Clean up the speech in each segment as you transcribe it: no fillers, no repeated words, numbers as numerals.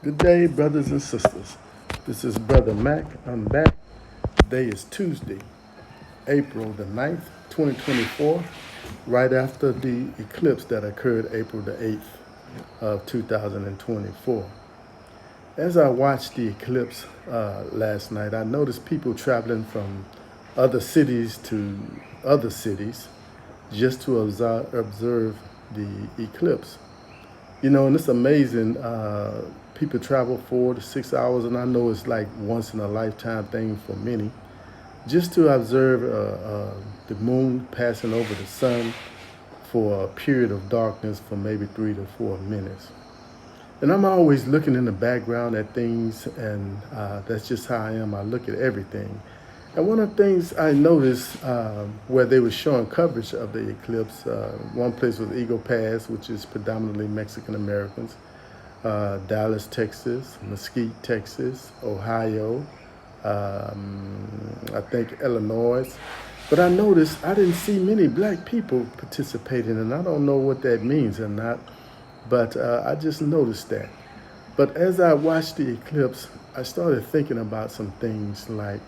Good day, brothers and sisters. This is Brother Mac. I'm back. Today is Tuesday, April the 9th, 2024, right after the eclipse that occurred April the 8th of 2024. As I watched the eclipse last night, I noticed people traveling from other cities to other cities just to observe the eclipse. And it's amazing. People travel 4 to 6 hours, and I know it's like once in a lifetime thing for many, just to observe the moon passing over the sun for a period of darkness for maybe 3 to 4 minutes. And I'm always looking in the background at things, and that's just how I am. I look at everything. And one of the things I noticed where they were showing coverage of the eclipse, one place was Eagle Pass, which is predominantly Mexican Americans, Dallas, Texas, Mesquite, Texas, Ohio, I think Illinois. But I noticed I didn't see many black people participating, and I don't know what that means or not, but I just noticed that. But as I watched the eclipse, I started thinking about some things like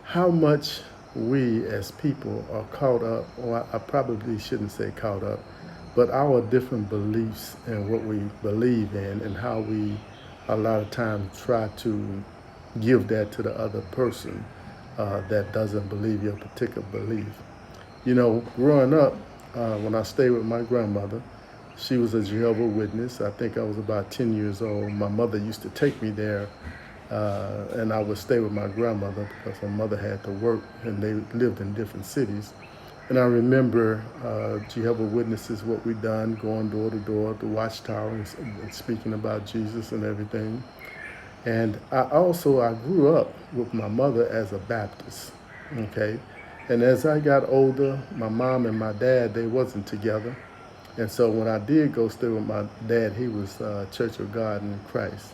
how much we as people are caught up, or I probably shouldn't say caught up, but our different beliefs and what we believe in, and how we a lot of times try to give that to the other person that doesn't believe your particular belief. Growing up, when I stayed with my grandmother, she was a Jehovah's Witness. I think I was about 10 years old. My mother used to take me there, and I would stay with my grandmother because my mother had to work, and they lived in different cities. And I remember Jehovah's Witnesses, what we done, going door to door at the Watchtower and speaking about Jesus and everything. And I grew up with my mother as a Baptist, okay? And as I got older, my mom and my dad, they wasn't together. And so when I did go stay with my dad, he was Church of God in Christ.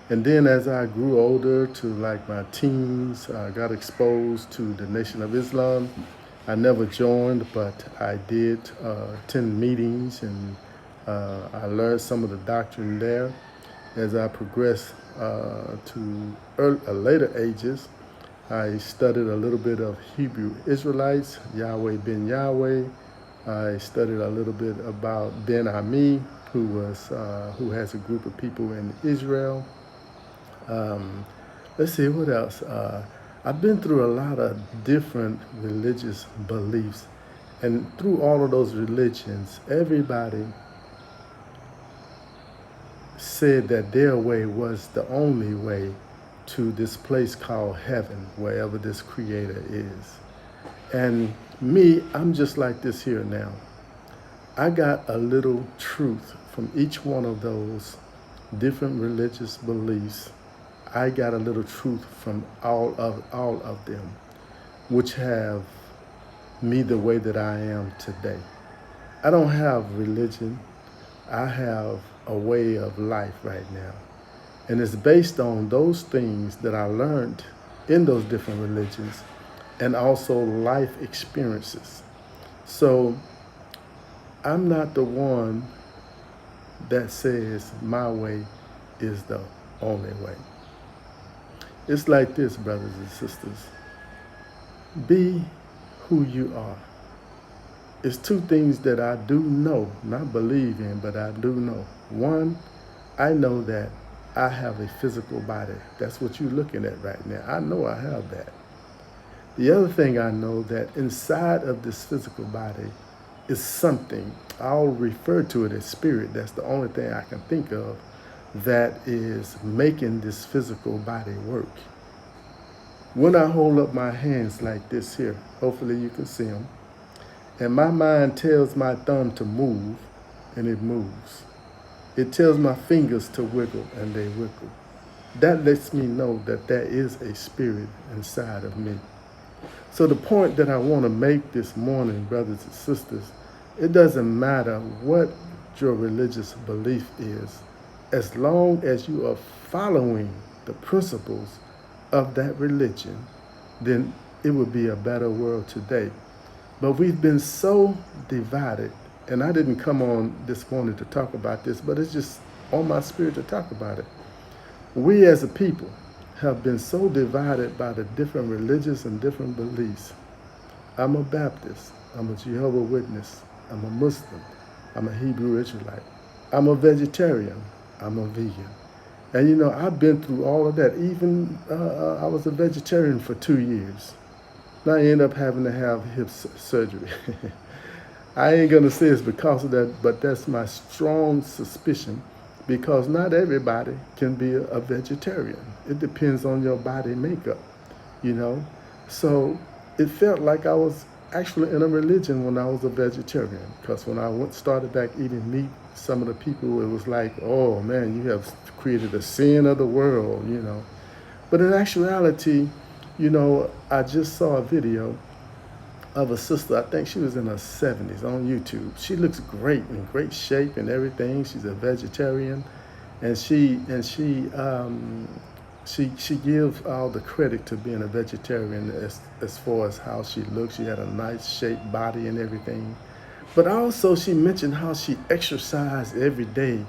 And then as I grew older to like my teens, I got exposed to the Nation of Islam. I never joined, but I did attend meetings, and I learned some of the doctrine there. As I progressed to later ages, I studied a little bit of Hebrew Israelites, Yahweh ben Yahweh. I studied a little bit about Ben Ami, who has a group of people in Israel. Let's see, what else? I've been through a lot of different religious beliefs, and through all of those religions, everybody said that their way was the only way to this place called heaven, wherever this creator is. And me, I'm just like this here now. I got a little truth from each one of those different religious beliefs. I got a little truth from all of them, which have me the way that I am today. I don't have religion. I have a way of life right now. And it's based on those things that I learned in those different religions, and also life experiences. So I'm not the one that says my way is the only way. It's like this, brothers and sisters. Be who you are. It's two things that I do know, not believe in, but I do know. One, I know that I have a physical body. That's what you're looking at right now. I know I have that. The other thing I know, that inside of this physical body is something. I'll refer to it as spirit. That's the only thing I can think of that is making this physical body work. When I hold up my hands like this here, hopefully you can see them, and my mind tells my thumb to move, and it moves. It tells my fingers to wiggle, and they wiggle. That lets me know that there is a spirit inside of me. So the point that I want to make this morning, brothers and sisters, it doesn't matter what your religious belief is, as long as you are following the principles of that religion, then it would be a better world today. But we've been so divided, and I didn't come on this morning to talk about this, but it's just on my spirit to talk about it. We as a people have been so divided by the different religions and different beliefs. I'm a Baptist. I'm a Jehovah's Witness. I'm a Muslim. I'm a Hebrew Israelite. I'm a vegetarian. I'm a vegan. And you know, I've been through all of that. Even I was a vegetarian for 2 years. And I ended up having to have hip surgery. I ain't gonna say it's because of that, but that's my strong suspicion because not everybody can be a vegetarian. It depends on your body makeup, you know. So it felt like I was actually in a religion when I was a vegetarian because when I started back eating meat, some of the people, it was like, oh man, you have created a sin of the world, you know. But in actuality, you know, I just saw a video of a sister. I think she was in her 70s on YouTube. She looks great, in great shape and everything. She's a vegetarian, and she gives all the credit to being a vegetarian as far as how she looks. She had a nice shaped body and everything. But also she mentioned how she exercised every day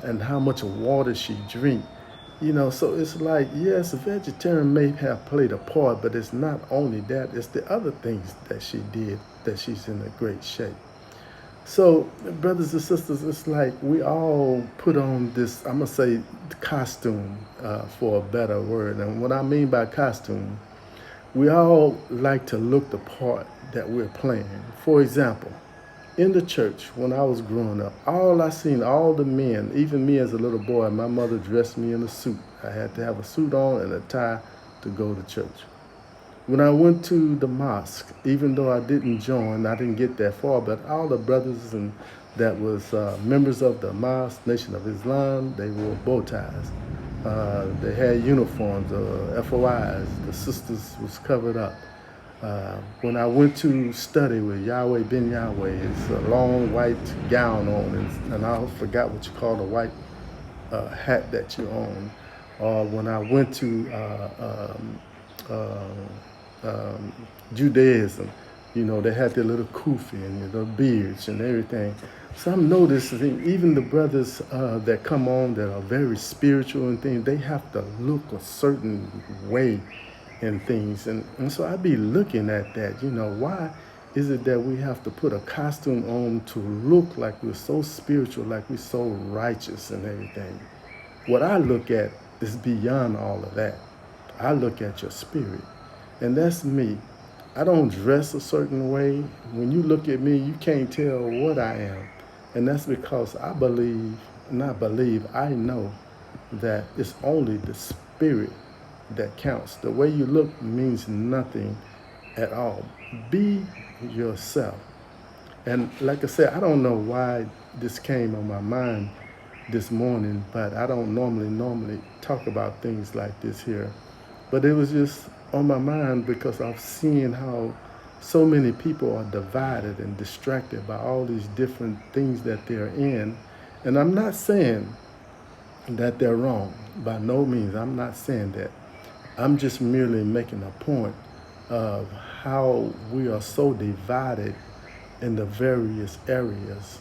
and how much water she drink. You know, so it's like, yes, a vegetarian may have played a part, but it's not only that, it's the other things that she did that she's in a great shape. So, brothers and sisters, it's like we all put on this, I'm going to say costume for a better word. And what I mean by costume, we all like to look the part that we're playing. For example, in the church when I was growing up, all I seen, all the men, even me as a little boy, my mother dressed me in a suit. I had to have a suit on and a tie to go to church. When I went to the mosque, even though I didn't join, I didn't get that far, but all the brothers and that was members of the mosque, Nation of Islam, they wore bow ties. They had uniforms, FOIs. The sisters was covered up. When I went to study with Yahweh Ben Yahweh, it's a long white gown on, and I forgot what you call the white hat that you own. Or when I went to Judaism, you know, they had their little kufi and their beards and everything. So I'm noticing even the brothers that come on that are very spiritual and things, they have to look a certain way and things. And so I be looking at that, you know, why is it that we have to put a costume on to look like we're so spiritual, like we're so righteous and everything? What I look at is beyond all of that. I look at your spirit. And that's me. I don't dress a certain way. When you look at me, you can't tell what I am. And that's because I know that it's only the spirit that counts. The way you look means nothing at all. Be yourself. And like I said, I don't know why this came on my mind this morning, but I don't normally talk about things like this here. But it was just on my mind because I've seen how so many people are divided and distracted by all these different things that they're in. And I'm not saying that they're wrong. By no means, I'm not saying that. I'm just merely making a point of how we are so divided in the various areas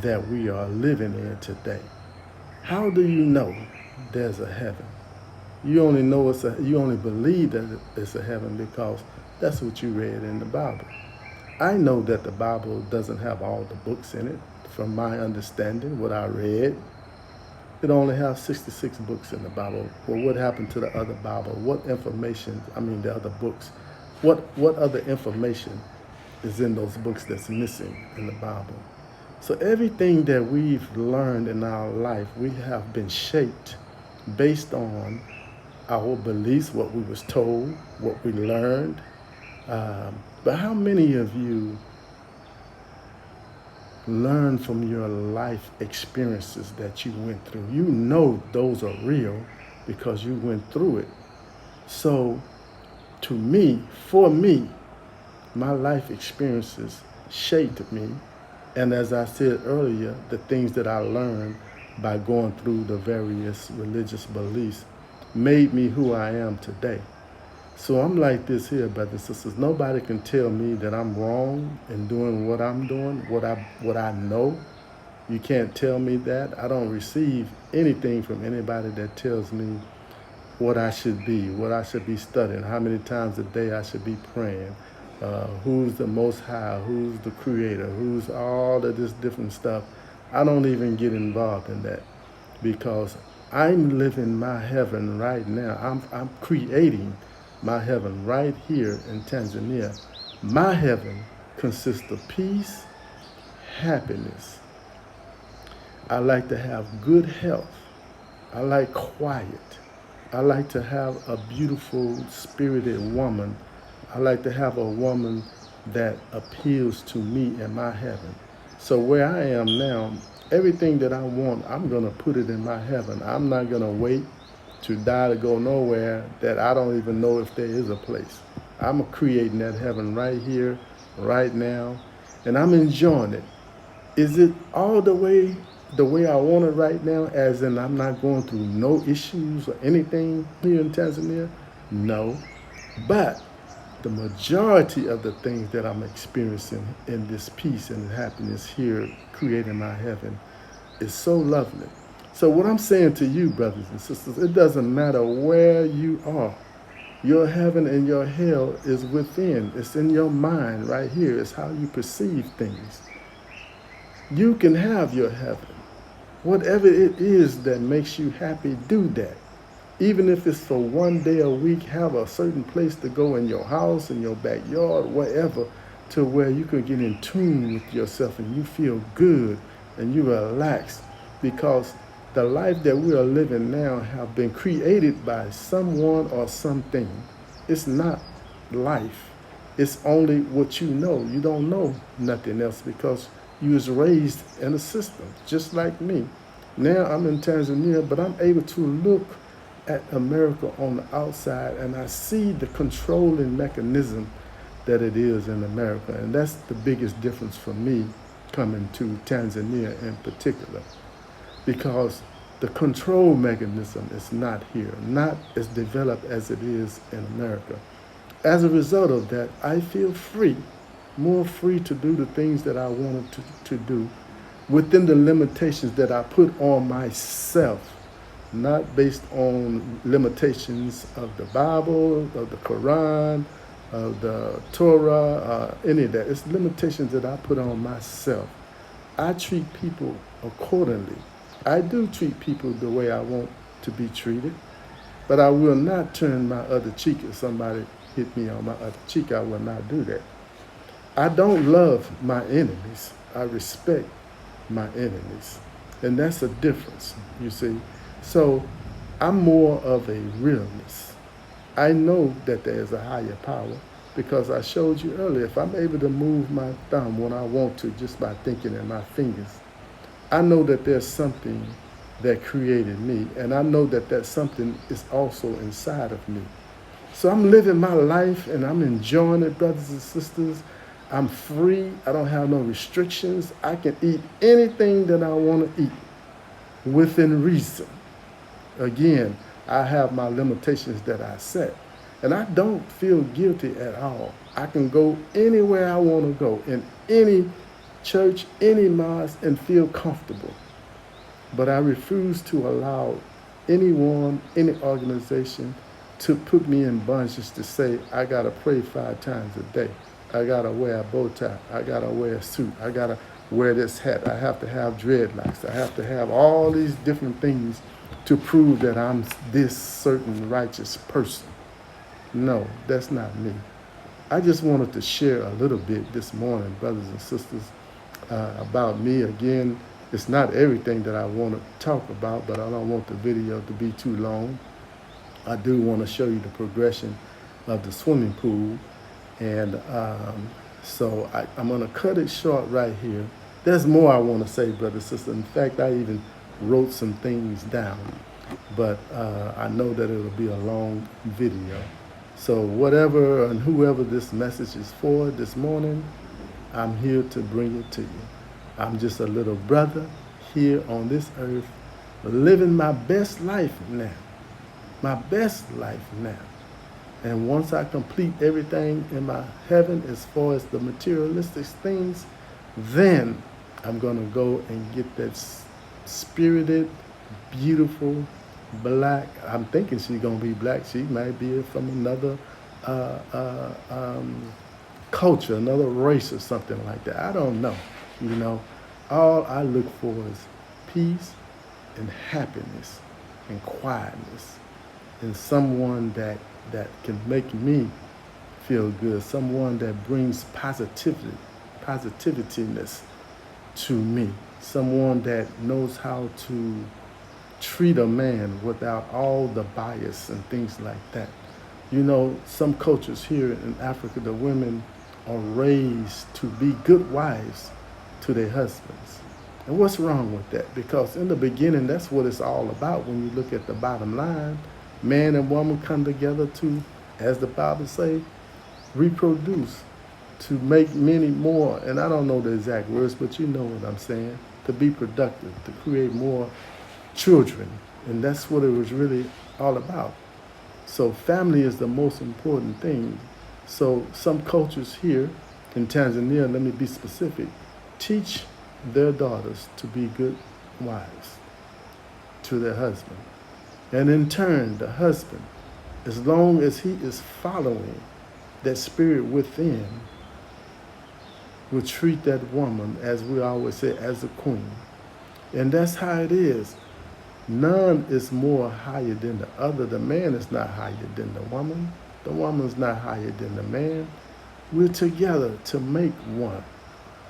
that we are living in today. How do you know there's a heaven? You only know you only believe that it's a heaven because that's what you read in the Bible. I know that the Bible doesn't have all the books in it. From my understanding, what I read, it only has 66 books in the Bible. Well, what happened to the other Bible? What information, the other books, what other information is in those books that's missing in the Bible? So everything that we've learned in our life, we have been shaped based on our beliefs, what we was told, what we learned. But how many of you learn from your life experiences that you went through? You know those are real because you went through it. So to me, for me, my life experiences shaped me. And as I said earlier, the things that I learned by going through the various religious beliefs made me who I am today. So I'm like this here, brothers and sisters. Nobody can tell me that I'm wrong in doing what I'm doing, what I know. You can't tell me that. I don't receive anything from anybody that tells me what I should be, what I should be studying, how many times a day I should be praying, who's the Most High, who's the Creator, who's all of this different stuff. I don't even get involved in that because I'm living my heaven right now. I'm creating my heaven right here in Tanzania. My heaven consists of peace, happiness. I like to have good health. I like quiet. I like to have a beautiful, spirited woman. I like to have a woman that appeals to me in my heaven. So where I am now, everything that I want, I'm going to put it in my heaven. I'm not going to wait to die to go nowhere that I don't even know if there is a place. I'm creating that heaven right here, right now, and I'm enjoying it. Is it all the way I want it right now, as in I'm not going through no issues or anything here in Tanzania? No. But the majority of the things that I'm experiencing in this peace and happiness here, creating my heaven, is so lovely. So what I'm saying to you, brothers and sisters, it doesn't matter where you are. Your heaven and your hell is within. It's in your mind right here. It's how you perceive things. You can have your heaven. Whatever it is that makes you happy, do that. Even if it's for one day a week, have a certain place to go in your house, in your backyard, wherever, to where you can get in tune with yourself and you feel good and you relax. Because the life that we are living now have been created by someone or something. It's not life. It's only what you know. You don't know nothing else because you was raised in a system, just like me. Now I'm in Tanzania, but I'm able to look at America on the outside and I see the controlling mechanism that it is in America. And that's the biggest difference for me coming to Tanzania in particular, because the control mechanism is not here, not as developed as it is in America. As a result of that, I feel free, more free to do the things that I wanted to do within the limitations that I put on myself, not based on limitations of the Bible, of the Quran, of the Torah, any of that. It's limitations that I put on myself. I treat people accordingly. I do treat people the way I want to be treated, but I will not turn my other cheek if somebody hit me on my other cheek. I will not do that. I don't love my enemies. I respect my enemies. And that's a difference, you see. So I'm more of a realist. I know that there is a higher power because I showed you earlier, if I'm able to move my thumb when I want to just by thinking in my fingers, I know that there's something that created me, and I know that that something is also inside of me. So I'm living my life and I'm enjoying it, brothers and sisters. I'm free. I don't have no restrictions. I can eat anything that I want to eat within reason. Again, I have my limitations that I set. And I don't feel guilty at all. I can go anywhere I want to go, in any church, any mosque, and feel comfortable. But I refuse to allow anyone, any organization, to put me in bunches to say, I got to pray 5 times a day. I got to wear a bow tie. I got to wear a suit. I got to wear this hat. I have to have dreadlocks. I have to have all these different things to prove that I'm this certain righteous person. No, that's not me. I just wanted to share a little bit this morning, brothers and sisters, about me. Again, it's not everything that I want to talk about, but I don't want the video to be too long. I do want to show you the progression of the swimming pool. And so I'm going to cut it short right here. There's more I want to say, brothers and sisters. In fact, I even wrote some things down. But I know that it'll be a long video. So whatever and whoever this message is for this morning, I'm here to bring it to you. I'm just a little brother here on this earth, living my best life now. My best life now. And once I complete everything in my heaven as far as the materialistic things, then I'm going to go and get that spirited, beautiful, black. I'm thinking she's going to be black. She might be from another uh, uh, um, culture, another race or something like that. I don't know. You know, all I look for is peace and happiness and quietness and someone that can make me feel good, someone that brings positivityness to me, someone that knows how to treat a man without all the bias and things like that. You know, some cultures here in Africa, the women are raised to be good wives to their husbands. And what's wrong with that? Because in the beginning, that's what it's all about when you look at the bottom line. Man and woman come together to, as the Bible says, reproduce, to make many more, and I don't know the exact words, but you know what I'm saying, to be productive, to create more children. And that's what it was really all about. So family is the most important thing. So some cultures here in Tanzania, let me be specific, teach their daughters to be good wives to their husband. And in turn, the husband, as long as he is following that spirit within, will treat that woman, as we always say, as a queen. And that's how it is. None is more higher than the other. The man is not higher than the woman. The woman is not higher than the man. We're together to make one.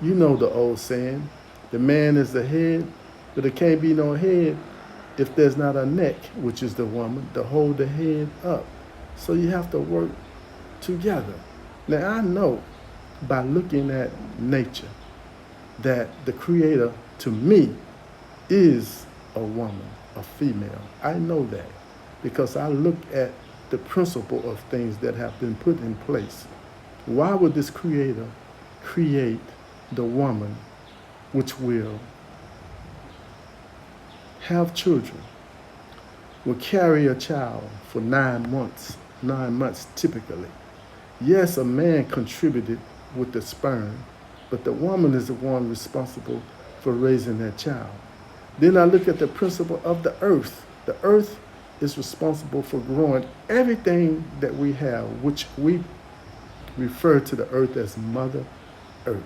You know the old saying, the man is the head, but there can't be no head if there's not a neck, which is the woman, to hold the head up. So you have to work together. Now I know by looking at nature that the creator to me is a woman, a female. I know that because I look at the principle of things that have been put in place. Why would this creator create the woman which will have children, will carry a child for 9 months typically? Yes, a man contributed with the sperm, but the woman is the one responsible for raising that child. Then I look at the principle of the earth. The earth is responsible for growing everything that we have, which we refer to the earth as Mother Earth.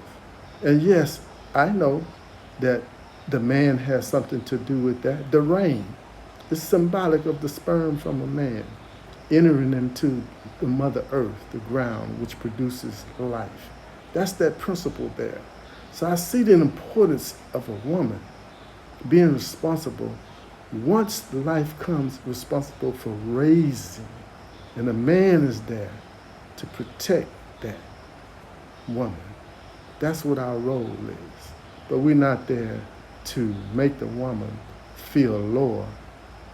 And yes, I know that the man has something to do with that. The rain is symbolic of the sperm from a man entering into the Mother Earth, the ground, which produces life. That's that principle there. So I see the importance of a woman being responsible, once life comes, responsible for raising. And a man is there to protect that woman. That's what our role is. But we're not there to make the woman feel lower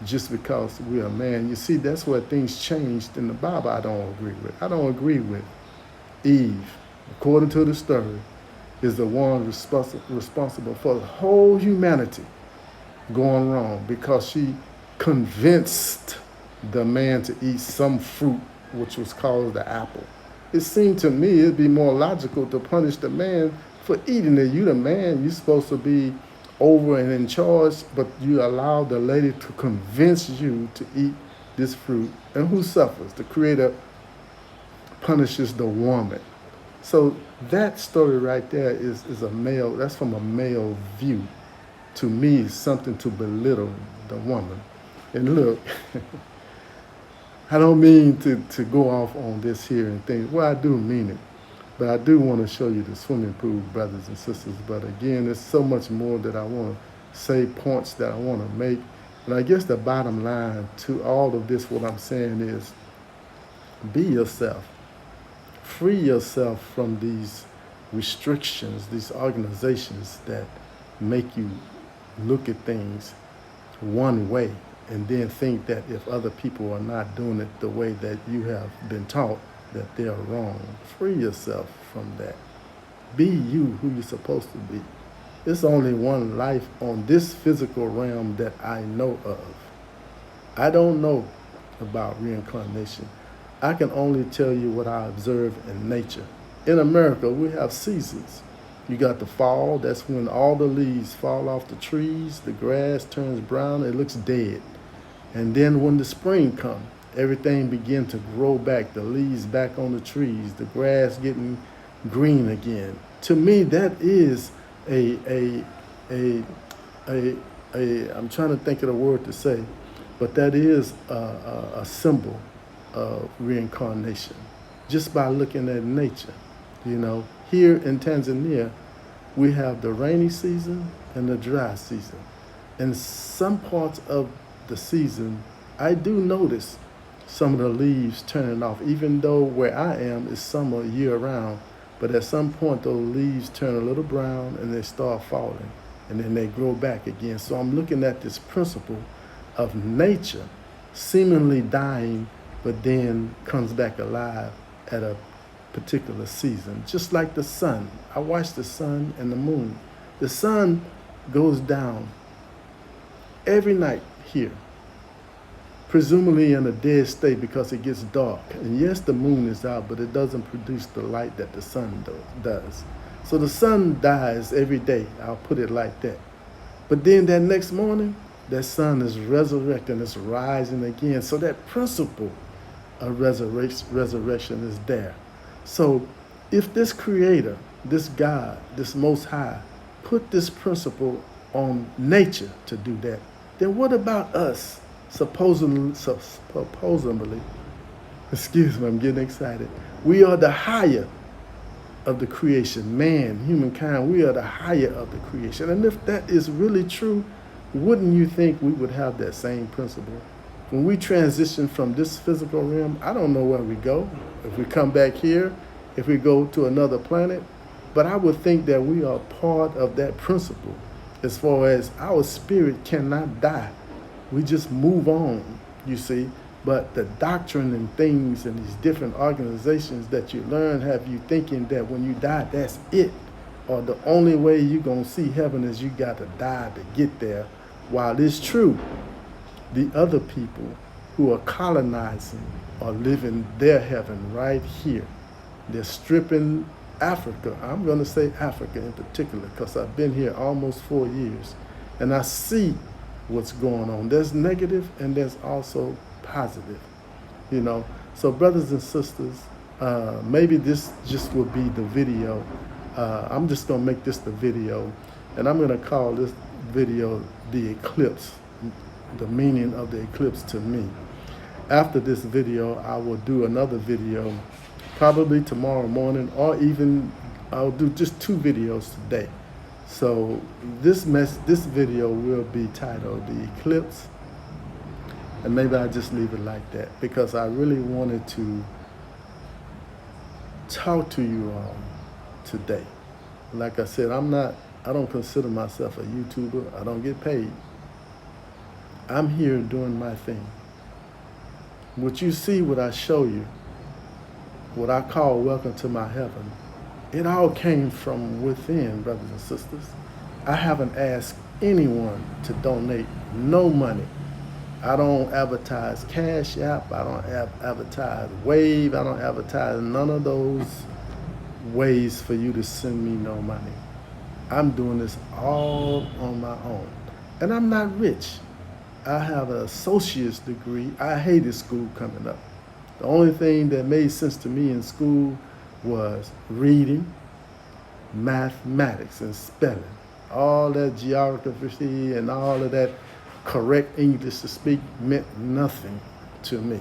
just because we're a man. You see, that's where things changed in the Bible. I don't agree with. I don't agree with Eve, according to the story, is the one responsible for the whole humanity going wrong because she convinced the man to eat some fruit, which was called the apple. It seemed to me it'd be more logical to punish the man for eating it. You the man, you're supposed to be over and in charge, but you allow the lady to convince you to eat this fruit. And who suffers? The Creator punishes the woman. So that story right there is a male, that's from a male view. To me, it's something to belittle the woman. And look, I don't mean to go off on this here and things. Well, I do mean it. But I do want to show you the swimming pool, brothers and sisters. But again, there's so much more that I want to say, points that I want to make. And I guess the bottom line to all of this, what I'm saying is, be yourself. Free yourself from these restrictions, these organizations that make you look at things one way and then think that if other people are not doing it the way that you have been taught, that they're wrong. Free yourself from that. Be you who you're supposed to be. There's only one life on this physical realm that I know of. I don't know about reincarnation. I can only tell you what I observe in nature. In America, we have seasons. You got the fall, that's when all the leaves fall off the trees, the grass turns brown, it looks dead. And then when the spring comes, everything begins to grow back, the leaves back on the trees, the grass getting green again. To me, that is a, a, a, I'm trying to think of the word to say, but that is a symbol of reincarnation, just by looking at nature. You know, here in Tanzania, we have the rainy season and the dry season. In some parts of the season, I do notice some of the leaves turning off, even though where I am is summer year round. But at some point, those leaves turn a little brown and they start falling, and then they grow back again. So I'm looking at this principle of nature seemingly dying, but then comes back alive at a particular season. Just like the sun. I watch the sun and the moon. The sun goes down every night here, presumably in a dead state because it gets dark. And yes, the moon is out, but it doesn't produce the light that the sun does. So the sun dies every day, I'll put it like that. But then that next morning, that sun is resurrecting, it's rising again. So that principle of resurrection is there. So if this creator, this God, this Most High, put this principle on nature to do that, then what about us? Supposedly, excuse me, I'm getting excited. We are the higher of the creation. Man, humankind, we are the higher of the creation. And if that is really true, wouldn't you think we would have that same principle? When we transition from this physical realm, I don't know where we go. If we come back here, if we go to another planet, but I would think that we are part of that principle as far as our spirit cannot die. We just move on, you see. But the doctrine and things and these different organizations that you learn have you thinking that when you die, that's it. Or the only way you're going to see heaven is you got to die to get there. While it's true, the other people who are colonizing are living their heaven right here. They're stripping Africa. I'm going to say Africa in particular because I've been here almost 4 years. And I see what's going on. There's negative and there's also positive, you know. So brothers and sisters, maybe this just will be the video. I'm just going to make this the video, and I'm going to call this video the Eclipse, the meaning of the eclipse to me. After this video, I will do another video, probably tomorrow morning, or even I'll do just 2 videos today. So this video will be titled The Eclipse, and maybe I just leave it like that because I really wanted to talk to you all today. Like I said, I don't consider myself a YouTuber. I don't get paid. I'm here doing my thing. What you see, what I show you, what I call welcome to my heaven, it all came from within, brothers and sisters. I haven't asked anyone to donate no money. I don't advertise Cash App. I don't advertise Wave. I don't advertise none of those ways for you to send me no money. I'm doing this all on my own. And I'm not rich. I have an associate's degree. I hated school coming up. The only thing that made sense to me in school was reading, mathematics, and spelling. All that geography and all of that correct English to speak meant nothing to me.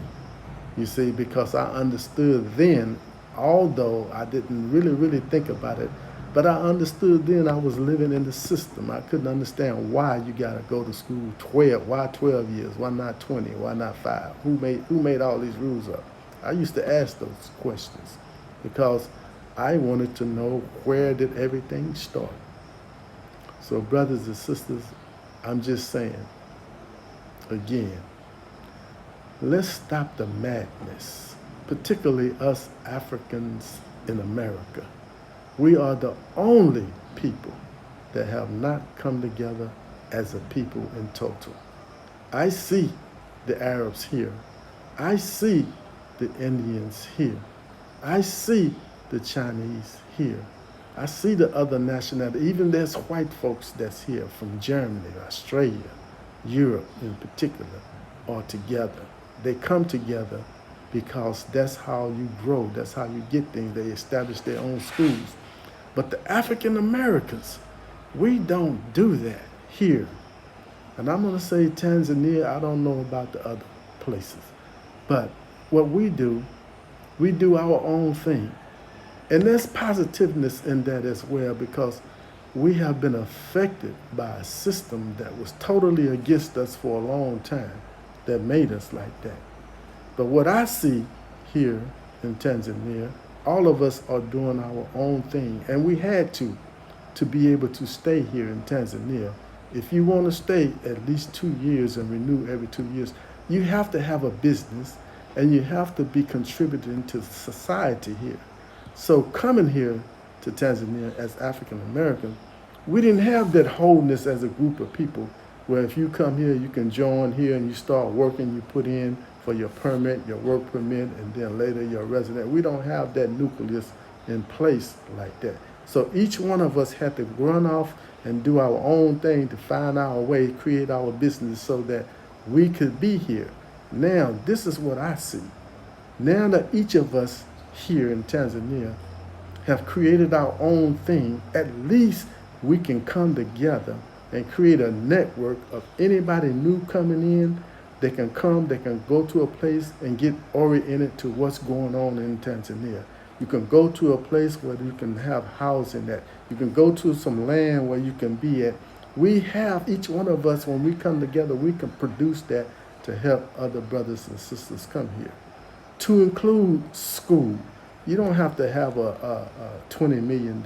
You see, because I understood then, although I didn't really think about it, but I understood then I was living in the system. I couldn't understand why you gotta go to school 12. Why 12 years? Why not 20? Why not 5? Who made all these rules up? I used to ask those questions because I wanted to know, where did everything start? So brothers and sisters, I'm just saying, again, let's stop the madness, particularly us Africans in America. We are the only people that have not come together as a people in total. I see the Arabs here. I see the Indians here. I see the Chinese here. I see the other nationality. Even there's white folks that's here from Germany, Australia, Europe in particular, are together. They come together because that's how you grow. That's how you get things. They establish their own schools. But the African Americans, we don't do that here. And I'm going to say Tanzania, I don't know about the other places. But what we do our own thing. And there's positiveness in that as well, because we have been affected by a system that was totally against us for a long time that made us like that. But what I see here in Tanzania, all of us are doing our own thing. And we had to be able to stay here in Tanzania. If you want to stay at least 2 years and renew every 2 years, you have to have a business and you have to be contributing to society here. So coming here to Tanzania as African Americans, we didn't have that wholeness as a group of people where if you come here, you can join here and you start working, you put in for your permit, your work permit, and then later your resident. We don't have that nucleus in place like that. So each one of us had to run off and do our own thing to find our way, create our business so that we could be here. Now, this is what I see. Now that each of us here in Tanzania have created our own thing, at least we can come together and create a network of anybody new coming in. They can come, they can go to a place and get oriented to what's going on in Tanzania. You can go to a place where you can have housing at. You can go to some land where you can be at. We have, each one of us, when we come together, we can produce that to help other brothers and sisters come here. To include school. You don't have to have a $20 million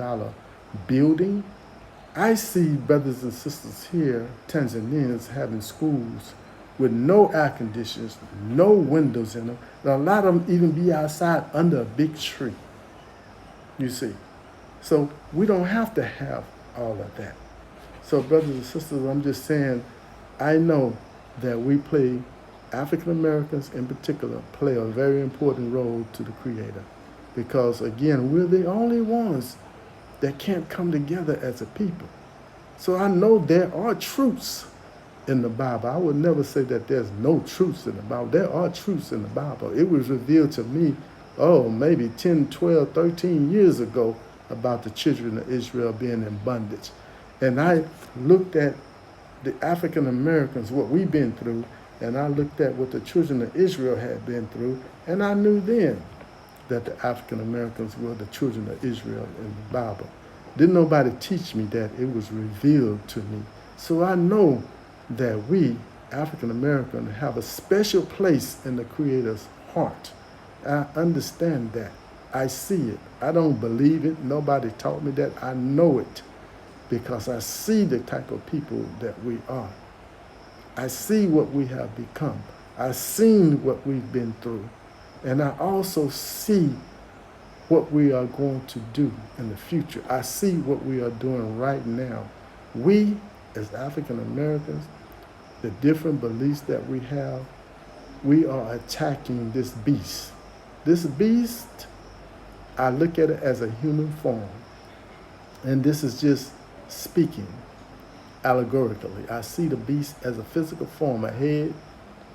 building. I see brothers and sisters here, Tanzanians, having schools with no air conditioners, no windows in them. And a lot of them even be outside under a big tree, you see. So we don't have to have all of that. So brothers and sisters, I'm just saying, I know that we play, African Americans in particular, play a very important role to the Creator. Because again, we're the only ones that can't come together as a people. So I know there are truths in the Bible. I would never say that there's no truths in the Bible. There are truths in the Bible. It was revealed to me, maybe 10, 12, 13 years ago about the children of Israel being in bondage. And I looked at the African Americans, what we've been through, and I looked at what the children of Israel had been through, and I knew then that the African Americans were the children of Israel in the Bible. Didn't nobody teach me that. It was revealed to me. So I know that we, African Americans, have a special place in the Creator's heart. I understand that. I see it. I don't believe it. Nobody taught me that. I know it because I see the type of people that we are. I see what we have become. I've seen what we've been through. And I also see what we are going to do in the future. I see what we are doing right now. We, as African Americans, the different beliefs that we have, we are attacking this beast. This beast, I look at it as a human form. And this is just speaking allegorically. I see the beast as a physical form, a head,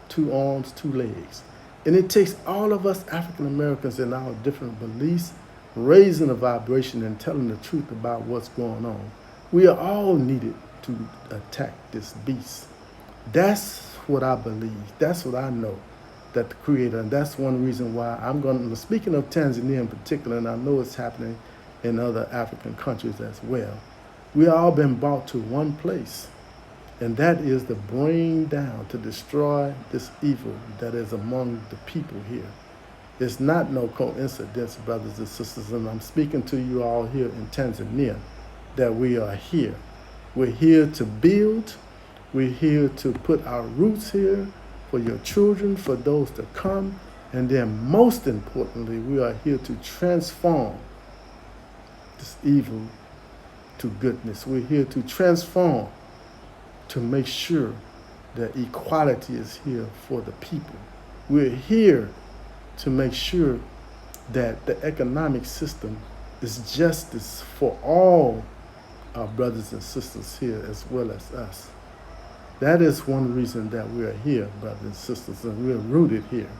2 arms, 2 legs. And it takes all of us African Americans in our different beliefs, raising a vibration and telling the truth about what's going on. We are all needed to attack this beast. That's what I believe. That's what I know, that the Creator, and that's one reason why speaking of Tanzania in particular, and I know it's happening in other African countries as well, we all been brought to one place. And that is to bring down, to destroy this evil that is among the people here. It's not no coincidence, brothers and sisters, and I'm speaking to you all here in Tanzania, that we are here. We're here to build. We're here to put our roots here for your children, for those to come. And then most importantly, we are here to transform this evil to goodness. We're here to transform, to make sure that equality is here for the people. We're here to make sure that the economic system It's justice for all our brothers and sisters here as well as us. That is one reason that we are here, brothers and sisters, and we're rooted here.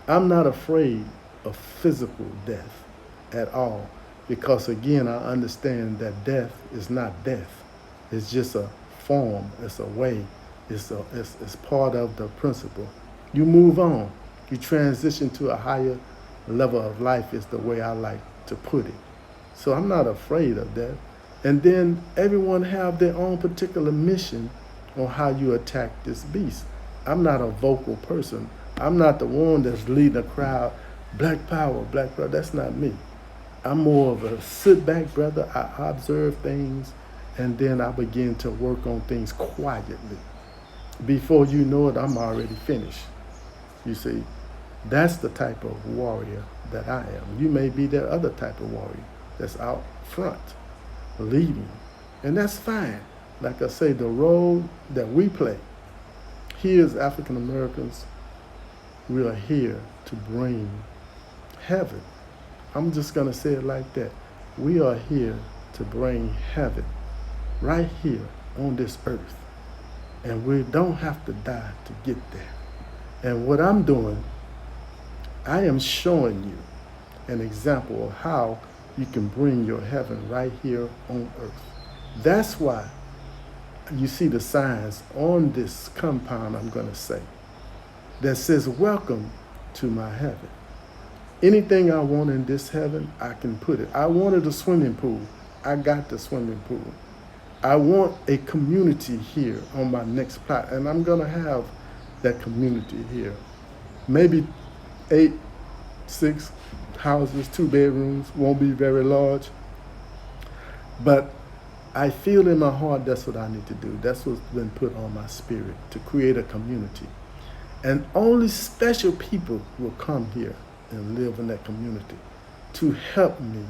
I'm not afraid of physical death at all because, again, I understand that death is not death. It's just a form, it's a way, it's part of the principle. You move on, you transition to a higher level of life, is the way I like to put it. So I'm not afraid of that. And then everyone have their own particular mission on how you attack this beast. I'm not a vocal person. I'm not the one that's leading a crowd, black power, black power. That's not me. I'm more of a sit back brother. I observe things and then I begin to work on things quietly. Before you know it, I'm already finished. You see, that's the type of warrior that I am. You may be that other type of warrior that's out front, leading. And that's fine. Like I say, the role that we play here as African Americans, we are here to bring heaven. I'm just going to say it like that. We are here to bring heaven right here on this earth. And we don't have to die to get there. And what I'm doing, I am showing you an example of how you can bring your heaven right here on earth. That's why you see the signs on this compound, I'm going to say, that says, welcome to my heaven. Anything I want in this heaven, I can put it. I wanted a swimming pool. I got the swimming pool. I want a community here on my next plot, and I'm going to have that community here. Maybe 8, 6 houses, 2 bedrooms, won't be very large. But I feel in my heart that's what I need to do. That's what's been put on my spirit, to create a community. And only special people will come here and live in that community to help me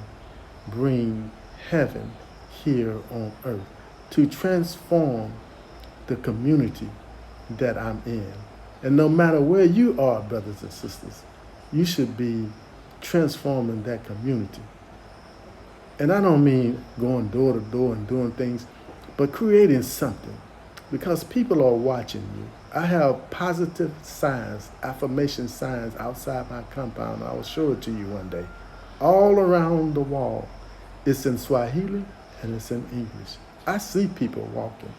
bring heaven here on earth, to transform the community that I'm in. And no matter where you are, brothers and sisters, you should be transforming that community. And I don't mean going door to door and doing things, but creating something, because people are watching you. I have positive signs, affirmation signs outside my compound. I will show it to you one day. All around the wall. It's in Swahili and it's in English. I see people walking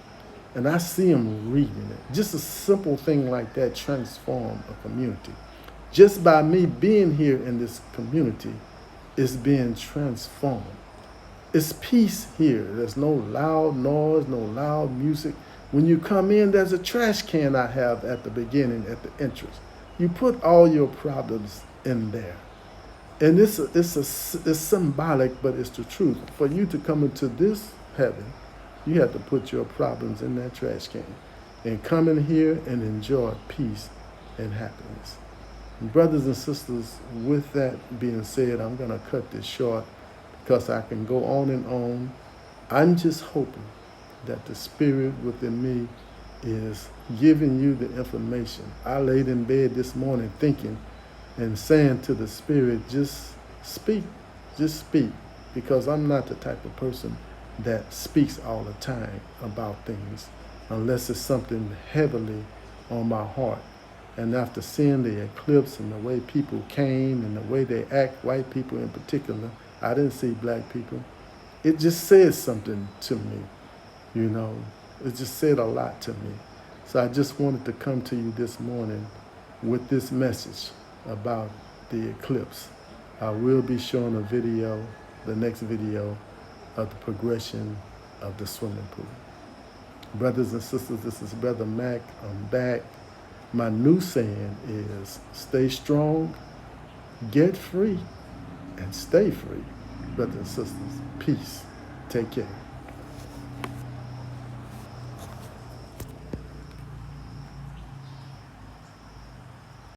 and I see them reading it. Just a simple thing like that transform a community. Just by me being here in this community, it's being transformed. It's peace here. There's no loud noise, no loud music. When you come in, there's a trash can I have at the beginning, at the entrance. You put all your problems in there. And it's symbolic, but it's the truth. For you to come into this heaven, you have to put your problems in that trash can and come in here and enjoy peace and happiness. And brothers and sisters, with that being said, I'm going to cut this short because I can go on and on. I'm just hoping that the spirit within me is giving you the information. I laid in bed this morning thinking and saying to the spirit, just speak, because I'm not the type of person that speaks all the time about things unless it's something heavily on my heart. And after seeing the eclipse and the way people came and the way they act, white people in particular, I didn't see black people. It just said something to me, you know. It just said a lot to me. So I just wanted to come to you this morning with this message about the eclipse. I will be showing a video, the next video, of the progression of the swimming pool. Brothers and sisters, this is Brother Mac. I'm back. My new saying is, stay strong, get free, and stay free. Brothers and sisters, peace. Take care.